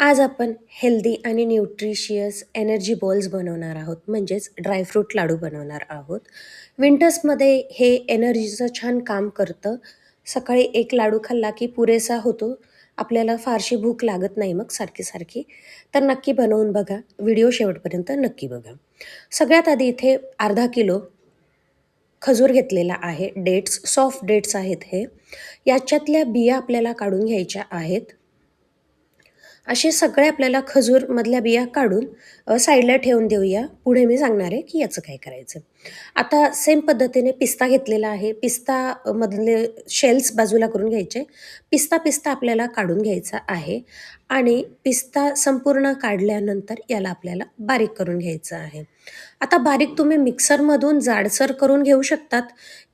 आज आपण हेल्दी आणि न्यूट्रिशियस एनर्जी बॉल्स बनवणार आहोत, म्हणजेच ड्रायफ्रूट लाडू बनवणार आहोत. विंटर्समध्ये हे एनर्जीचं छान काम करतं. सकाळी एक लाडू खाल्ला की पुरेसा होतो. आपल्याला फारशी भूक लागत नाही मग सारखी-सारखी. तर नक्की बनवून बघा. व्हिडिओ शेवटपर्यंत नक्की बघा. सगळ्यात आधी इथे अर्धा किलो खजूर घेतलेला आहे. डेट्स, सॉफ्ट डेट्स आहेत हे. याच्यातल्या बिया आपल्याला काढून घ्यायच्या आहेत. असे सगळे आपल्याला खजूरमधल्या बिया काढून साईडला ठेवून देऊया. पुढे मी सांगणार आहे की याचं काय करायचं. आता सेम पद्धतीने पिस्ता घेतलेला आहे. पिस्ता मधले शेल्स बाजूला करून घ्यायचे. पिस्ता आपल्याला काढून घ्यायचा आहे आणि पिस्ता संपूर्ण काढल्यानंतर याला आपल्याला बारीक करून घ्यायचं आहे. आता बारीक तुम्ही मिक्सरमधून जाडसर करून घेऊ शकतात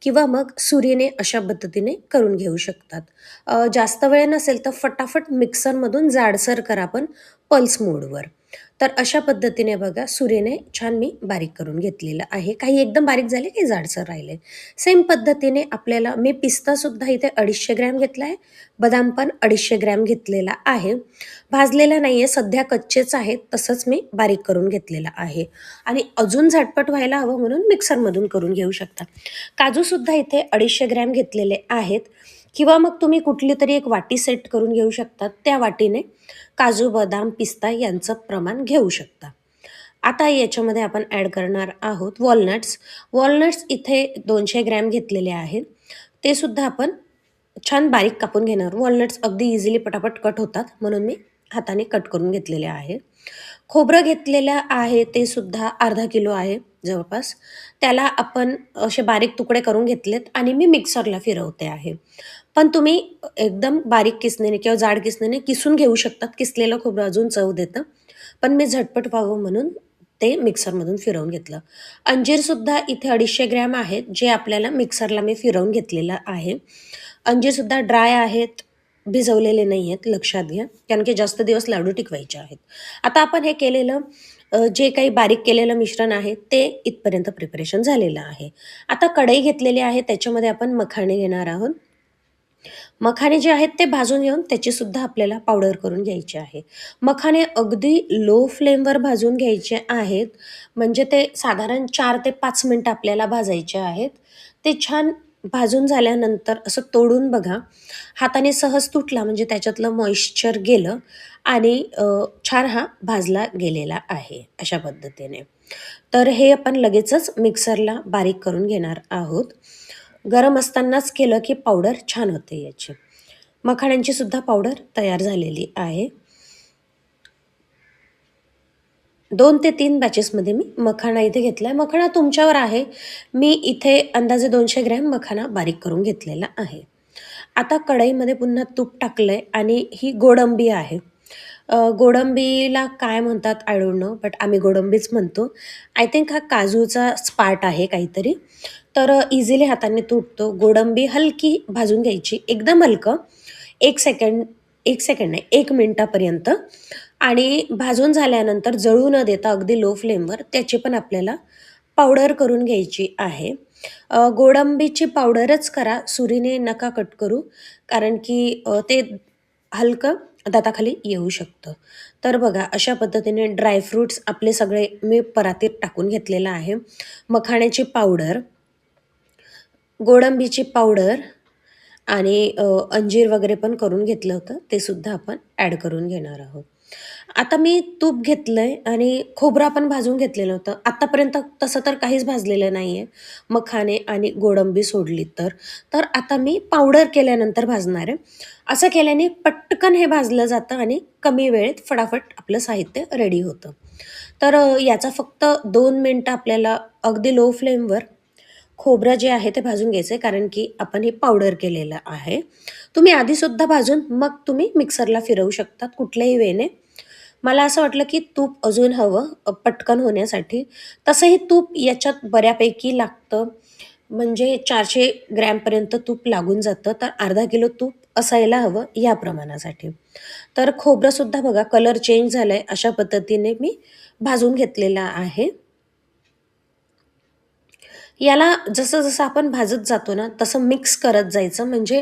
किंवा मग सुरीने अशा पद्धतीने करून घेऊ शकतात. जास्त वेळ नसेल तर फटाफट मिक्सरमधून जाडसर करा पण पल्स मोडवर. तर अशा पद्धतीने बघा सुरीने छान मी बारीक करून घेतलेलं आहे. काही एकदम बारीक झाले, काही जाडसर राहिले. सेम पद्धतीने आपल्याला मी पिस्तासुद्धा इथे 250 ग्रॅम घेतला आहे. बदाम पण 250 ग्रॅम घेतलेला आहे. भाजलेला नाही आहे, सध्या कच्चेच आहेत. तसंच मी बारीक करून घेतलेला आहे आणि अजून झटपट व्हायला हवं म्हणून मिक्सरमधून करून घेऊ शकता. काजूसुद्धा इथे 250 ग्रॅम घेतलेले आहेत किंवा मग तुम्ही कुठली तरी एक वाटी सेट करून घेऊ शकता. त्या वाटीने काजू, बदाम, पिस्ता यांचं प्रमाण घेऊ शकता. आता याच्यामध्ये आपण ॲड करणार आहोत वॉलनट्स. वॉलनट्स इथे 200 ग्रॅम घेतलेले आहेत. ते सुद्धा आपण छान बारीक कापून घेणार. वॉलनट्स अगदी इझिली पटापट कट होतात म्हणून मी हाताने कट करून घेतलेले आहे. खोबरं घेतलेलं आहे ते सुद्धा अर्धा किलो आहे जवळपास. त्याला आपण असे बारीक तुकडे करून घेतलेत आणि मी मिक्सरला फिरवते आहे. पण तुम्ही एकदम बारीक किसणीने किंवा जाड किसणीने किसून घेऊ शकतात. किसलेलं खोबरं अजून चव देतं. पण मी झटपट व्हावं म्हणून ते मिक्सरमधून फिरवून घेतलं. अंजीरसुद्धा इथे 250 ग्रॅम आहेत, जे आपल्याला मिक्सरला मी फिरवून घेतलेलं आहे. अंजीरसुद्धा ड्राय आहेत, भिजवलेले नाही आहेत, लक्षात घ्या. कारण की जास्त दिवस लाडू टिकवायचे आहेत. आता आपण हे केलेलं जे काही बारीक केलेलं मिश्रण आहे, ते इथपर्यंत प्रिपरेशन झालेलं आहे. आता कढई घेतलेली आहे, त्याच्यामध्ये आपण मखाणे घेणार आहोत. मखाने जे आहेत ते भाजून घेऊन त्याचीसुद्धा आपल्याला पावडर करून घ्यायची आहे. मखाने अगदी लो फ्लेमवर भाजून घ्यायचे आहेत. म्हणजे ते साधारण 4 ते 5 मिनिटं आपल्याला भाजायचे आहेत. ते छान भाजून झाल्यानंतर असं तोडून बघा. हाताने सहज तुटला म्हणजे त्याच्यातलं मॉइश्चर गेलं आणि छान हा भाजला गेलेला आहे अशा पद्धतीने. तर हे आपण लगेचच मिक्सरला बारीक करून घेणार आहोत. गरम असतानाच केलं की पावडर छान होते याची. मखाण्यांची सुद्धा पावडर तयार झालेली आहे. 2 ते 3 बॅचेसमध्ये मी मखाणा इथे घेतला आहे. मखाणा तुमच्यावर आहे. मी इथे अंदाजे 200 ग्रॅम मखाणा बारीक करून घेतलेला आहे. आता कढईमध्ये पुन्हा तूप टाकलंय आणि ही गोडंबी आहे. गोडंबीला काय म्हणतात आय डोंट नो, बट आम्ही गोडंबीच म्हणतो. आय थिंक हा काजूचा स्पार्ट आहे काहीतरी. तर इझिली हाताने तुटतो. गोडंबी हलकी भाजून घ्यायची, एकदम हलकं. 1 सेकंड 1 सेकंड नाही, 1 मिनिटापर्यंत आणि भाजून झाल्यानंतर जळू न देता अगदी लो फ्लेमवर त्याची पण आपल्याला पावडर करून घ्यायची आहे. गोडंबीची पावडरच करा, सुरीने नका कट करू. कारण की ते हलकं दाताखाली येऊ शकतं. तर बघा अशा पद्धतीने ड्रायफ्रुट्स आपले सगळे मी परातीत टाकून घेतलेलं आहे. मखाण्याची पावडर, गोडंबीची पावडर आणि अंजीर वगैरे पण करून घेतलं होतं, ते सुद्धा आपण ॲड करून घेणार आहोत. आता मी तूप घेतलंय आणि खोबरं पण भाजून घेतलेलं होतं. आत्तापर्यंत तसं तर काहीच भाजलेलं नाहीये, मखाने आणि गोडंबी सोडली तर. तर आता मी पावडर केल्यानंतर भाजणार आहे. असं केल्याने पटकन हे भाजलं जातं आणि कमी वेळेत फटाफट आपलं साहित्य रेडी होतं. तर याचा फक्त 2 मिनिटं आपल्याला अगदी लो फ्लेमवर खोबरं जे आहे ते भाजून घ्यायचं आहे, कारण की आपण हे पावडर केलेलं आहे. तुम्ही आधीसुद्धा भाजून मग तुम्ही मिक्सरला फिरवू शकतात कुठल्याही वेने. मला असं वाटलं की तूप अजून हवं पटकन होण्यासाठी. तसंही तूप याच्यात बऱ्यापैकी लागतं. म्हणजे 400 ग्रॅमपर्यंत तूप लागून जातं. तर अर्धा किलो तूप असायला हवं या प्रमाणासाठी. तर खोबरंसुद्धा बघा कलर चेंज झालाय अशा पद्धतीने मी भाजून घेतलेला आहे. याला जसं-जसं आपण भाजत जातो ना, तसं मिक्स करत जायचं म्हणजे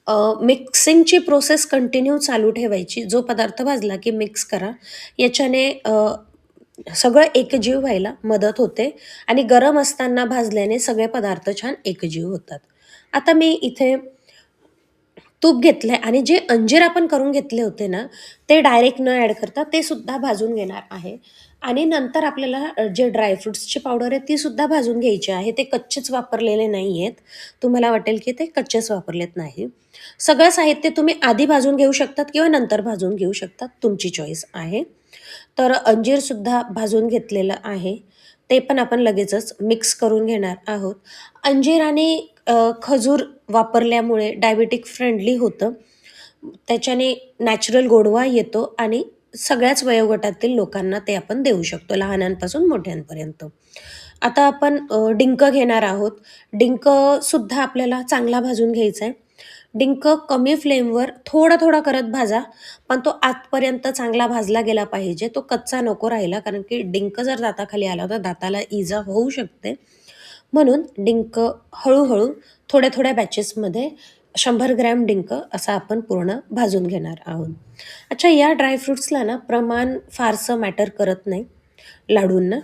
मिक्सिंगची प्रोसेस कंटिन्यू चालू ठेवायची. जो पदार्थ भाजला की मिक्स करा. याच्याने सगळं एकजीव व्हायला मदत होते आणि गरम असताना भाजल्याने सगळे पदार्थ छान एकजीव होतात. आता मी इथे तूप घेतलंय आणि जे अंजीर आपण करून घेतले होते ना, ते डायरेक्ट न ॲड करता ते सुद्धा भाजून घेणार आहे आणि नंतर आपल्याला जे ड्रायफ्रुट्सची पावडर आहे ती सुद्धा भाजून घ्यायची आहे. ते कच्चेच वापरलेले नाही आहेत. तुम्हाला वाटेल की ते कच्चेच वापरलेत नाही. सगळं साहित्य तुम्ही आधी भाजून घेऊ शकतात किंवा नंतर भाजून घेऊ शकतात. तुमची चॉईस आहे. तर अंजीरसुद्धा भाजून घेतलेलं आहे. ते पण आपण लगेचच मिक्स करून घेणार आहोत. अंजीर आणि खजूर वापरल्यामुळे डायबेटिक फ्रेंडली होतं. त्याच्याने नॅचरल गोडवा येतो आणि सगळ्याच वयोगटातील लोकांना ते आपण देऊ शकतो, लहानांपासून मोठ्यांपर्यंत. आता आपण डिंक घेणार आहोत. डिंकसुद्धा आपल्याला चांगला भाजून घ्यायचा आहे. डिंक कमी फ्लेमवर थोडा-थोडा करत भाजा, पण तो आतपर्यंत चांगला भाजला गेला पाहिजे. तो कच्चा नको राहिला, कारण की डिंक जर दाताखाली आला तर दाताला इजा होऊ शकते. म्हणून डिंक हळू-हळू थोड्या-थोड्या बॅचेसमध्ये 100 ग्रॅम डिंक असा आपण पूर्ण भाजून घेणार आहोत. अच्छा, या ड्रायफ्रुट्सला ना प्रमाण फारसं मॅटर करत नाही लाडूंना.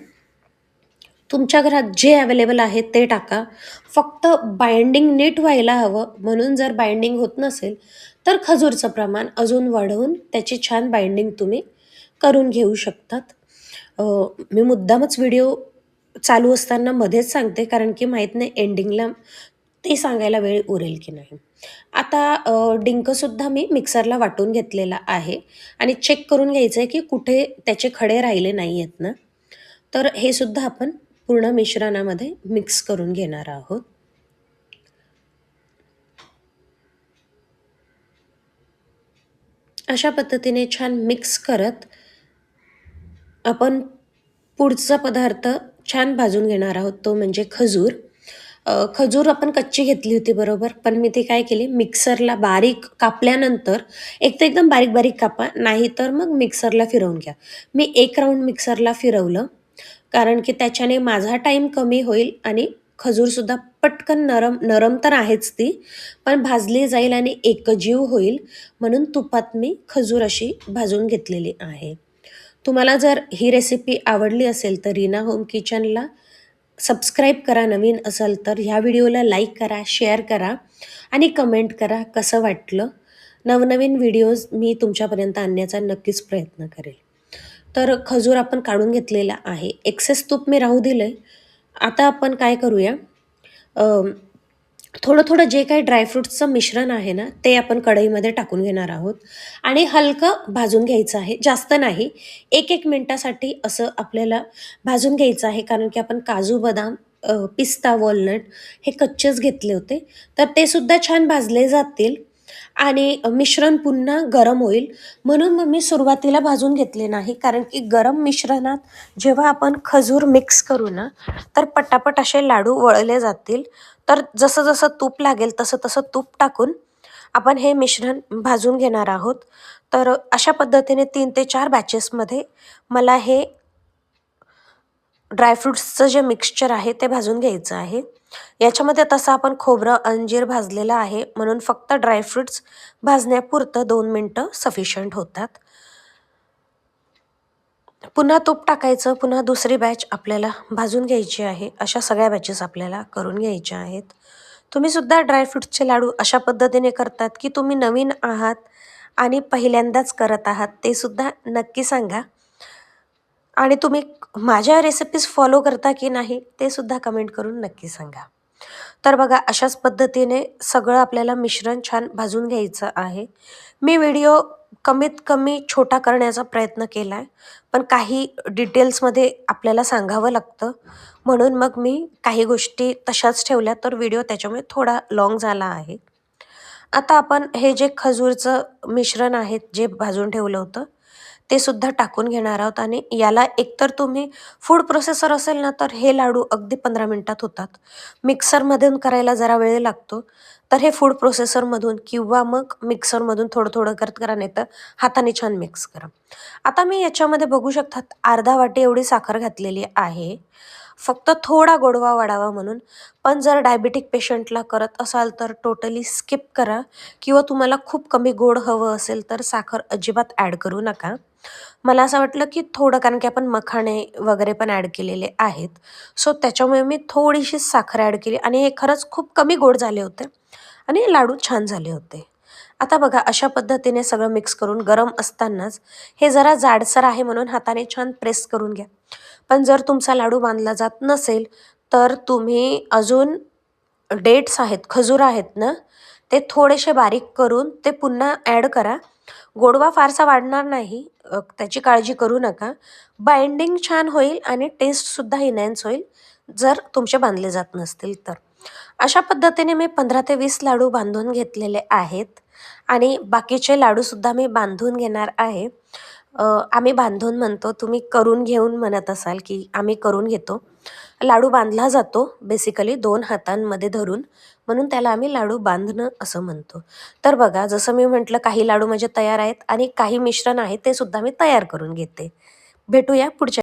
तुमच्या घरात जे अवेलेबल आहे ते टाका. फक्त बाइंडिंग नीट व्हायला हवं, म्हणून जर बाइंडिंग होत नसेल, तर खजूरचं प्रमाण अजून वाढवून त्याची छान बाइंडिंग तुम्ही करून घेऊ शकतात. अ, मी मुद्दामच व्हिडिओ चालू असताना मध्येच सांगते, कारण की माहीत नाही एंडिंगला ते सांगायला वेळ उरेल की नाही. आता डिंकसुद्धा मी मिक्सरला वाटून घेतलेला आहे आणि चेक करून घ्यायचं आहे की कुठे त्याचे खडे राहिले नाही आहेत ना. तर हे सुद्धा आपण पूर्ण मिश्रणामध्ये मिक्स करून घेणार आहोत. अशा पद्धतीने छान मिक्स करत आपण पुढचा पदार्थ छान भाजून घेणार आहोत, तो म्हणजे खजूर. खजूर आपण कच्ची घेतली होती बरोबर, पण मी ती काय केली मिक्सरला बारीक कापल्यानंतर एक तर एकदम बारीक-बारीक कापा, नाहीतर मग मिक्सरला फिरवून घ्या. मी 1 राउंड मिक्सरला फिरवलं, कारण की त्याच्याने माझा टाईम कमी होईल आणि खजूरसुद्धा पटकन नरम नरम तर आहेच ती, पण भाजली जाईल आणि एकजीव होईल, म्हणून तुपात मी खजूर अशी भाजून घेतलेली आहे. तुम्हाला जर ही रेसिपी आवडली असेल तर रीना होम किचनला सबस्क्राईब करा, नवीन असाल तर. ह्या व्हिडिओला लाईक करा, शेअर करा आणि कमेंट करा कसं वाटलं. नवनवीन व्हिडिओज मी तुमच्यापर्यंत आणण्याचा नक्कीच प्रयत्न करेल. तर खजूर आपण काढून घेतलेला आहे. एक्सेस तूप मी राहू दिलं आहे. आता आपण काय करूया, थोडं-थोडं जे काही ड्रायफ्रुट्सचं मिश्रण आहे ना, ते आपण कढईमध्ये टाकून घेणार आहोत आणि हलकं भाजून घ्यायचं आहे. जास्त नाही, 1-1 मिनिटासाठी असं आपल्याला भाजून घ्यायचं आहे. कारण की आपण काजू, बदाम, पिस्ता, वॉलनट हे कच्चेच घेतले होते. तर ते सुद्धा छान भाजले जातील आणि मिश्रण पुन्हा गरम होईल. म्हणून मग मी सुरुवातीला भाजून घेतले नाही, कारण की गरम मिश्रणात जेव्हा आपण खजूर मिक्स करू ना, तर पटापट असे लाडू वळले जातील. तर जसं-जसं तूप लागेल तसं-तसं तूप टाकून आपण हे मिश्रण भाजून घेणार आहोत. तर अशा पद्धतीने 3 ते 4 बॅचेसमध्ये मला हे ड्रायफ्रुट्सचं जे मिक्सचर आहे ते भाजून घ्यायचं आहे. याच्यामध्ये तसं आपण खोबरं, अंजीर भाजलेलं आहे, म्हणून फक्त ड्रायफ्रुट्स भाजण्यापुरतं 2 मिनिटं सफिशियंट होतात. पुन्हा तूप टाकायचं, पुन्हा दुसरी बॅच आपल्याला भाजून घ्यायची आहे. अशा सगळ्या बॅचेस आपल्याला करून घ्यायच्या आहेत. तुम्ही सुद्धा ड्रायफ्रुट्सचे लाडू अशा पद्धतीने करतात की तुम्ही नवीन आहात आणि पहिल्यांदाच करत आहात, ते सुद्धा नक्की सांगा. आणि तुम्ही माझ्या रेसिपीज फॉलो करता की नाही ते सुद्धा कमेंट करून नक्की सांगा. तर बघा, अशाच पद्धतीने सगळं आपल्याला मिश्रण छान भाजून घ्यायचं आहे. मी व्हिडिओ कमीत कमी छोटा करण्याचा प्रयत्न केला आहे, पण काही डिटेल्समध्ये आपल्याला सांगावं लागतं, म्हणून मग मी काही गोष्टी तशाच ठेवल्या, तर व्हिडिओ त्याच्यामुळे थोडा लाँग झाला आहे. आता आपण हे जे खजूरचं मिश्रण आहे जे भाजून ठेवलं होतं, ते सुद्धा टाकून घेणार आहोत आणि याला एकतर तुम्ही फूड प्रोसेसर असेल ना, तर हे लाडू अगदी 15 मिनिटात होतात. मिक्सरमधून करायला जरा वेळ लागतो, तर हे फूड प्रोसेसरमधून किंवा मग मिक्सरमधून थोडं-थोडं करत करा, नाहीतर हाताने छान मिक्स करा. आता मी याच्यामध्ये बघू शकतात अर्धा वाटी एवढी साखर घातलेली आहे. फक्त थोडा गोडवा वाढावा म्हणून. पण जर डायबिटिक पेशंटला करत असाल तर टोटली स्किप करा किंवा तुम्हाला खूप कमी गोड हवं असेल तर साखर अजिबात ॲड करू नका. मला असं वाटलं की थोडं, कारण की आपण मखाणे वगैरे पण ॲड केलेले आहेत. सो त्याच्यामुळे मी थोडीशी साखर ॲड केली आणि हे खरंच खूप कमी गोड झाले होते आणि लाडू छान झाले होते. आता बघा अशा पद्धतीने सगळं मिक्स करून गरम असतानाच हे जरा जाडसर आहे म्हणून हाताने छान प्रेस करून घ्या. पण जर तुमचा लाडू बांधला जात नसेल, तर तुम्ही अजून डेट्स आहेत, खजूर आहेत ना, ते थोडेसे बारीक करून ते पुन्हा ॲड करा. गोडवा फारसा वाढणार नाही, त्याची काळजी करू नका. बाइंडिंग छान होईल आणि टेस्टसुद्धा इन्हॅन्स होईल, जर तुमचे बांधले जात नसतील तर. अशा पद्धतीने मी 15 ते 20 लाडू बांधून घेतलेले आहेत आणि बाकीचे लाडूसुद्धा मी बांधून घेणार आहे. आम्ही बांधून म्हणतो, तुम्ही करून घेऊन म्हणत असाल, की आम्ही करून घेतो. लाडू बांधला जातो बेसिकली 2 हातांमध्ये धरून, म्हणून त्याला आम्ही लाडू बांधणं असं म्हणतो. तर बघा जसं मी म्हटलं काही लाडू माझे तयार आहेत आणि काही मिश्रण आहे ते सुद्धा मी तयार करून घेते. भेटूया पुढच्या